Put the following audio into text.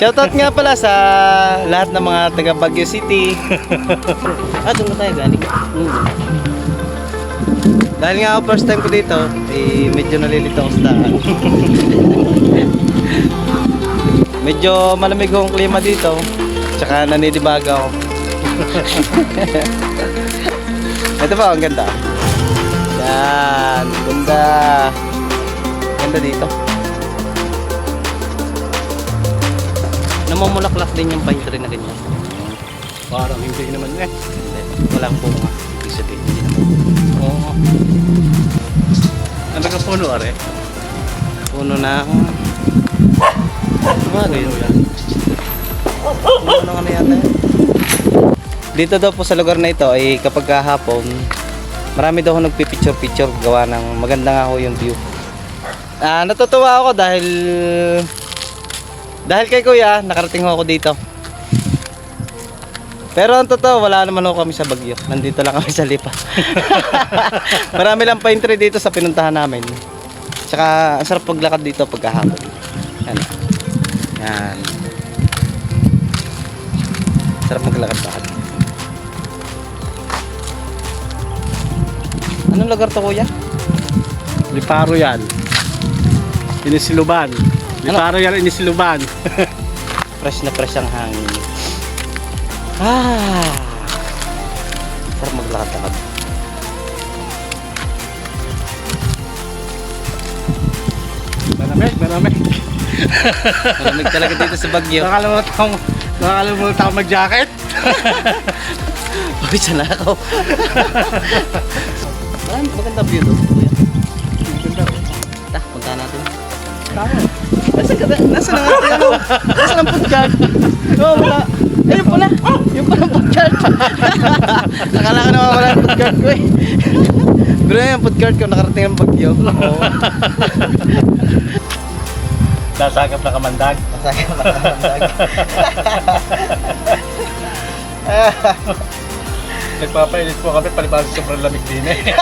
Shoutout nga pala sa lahat ng mga taga Baguio City. Doon na tayo galing. Dahil nga ako first time ko dito, medyo nalilito ako sa daan. Medyo malamig ang klima dito, tsaka nanidibaga ako. Ito ba, ang ganda. Yan, ganda. Ganda dito. Namumulaklak din yung pine tree na ganyan. Parang hindi naman eh. Hindi, walang bunga. Ibig sabihin, hindi naman. Oo. Ano ka puno, are? Puno na ako. Bagay mo yan. Puno na ano yata yan. Dito daw po sa lugar na ito ay kapag kahapon, marami daw ako nagpipicture-picture gawa ng maganda nga ho yung view. Natutuwa ako dahil kay kuya, nakarating ho ako dito. Pero ang totoo, wala naman ho kami sa Baguio. Nandito lang kami sa Lipa. Marami lang pine tree dito sa pinuntahan namin. Tsaka ang sarap paglakad dito pagkahapon. Yan. Yan. Sarap maglakad-lakad. Anong lugar to, kuya? Liparo yan. Inisiluban. Liparo yan, Inisiluban. Fresh na fresh ang hangin. Sarap maglakad-lakad. Malamig, malamig. Malamig talaga dito sa Baguio. Nakalimutan ako mag-jacket. Uy, sana ako. Maganda view doon, kuya. Punta natin. Nasa na nga tayo? Nasa ng food cart? Oo, wala. Ayun pala. Yung pala food cart. Akala ko naman wala yung food cart ko eh. Pero yung food cart ko, nakarating ang Baguio. Oo. Nasagap na kamandag. Masaya pa kamandag. Nagpapainis po kami, palibasa sobrang lamig din eh.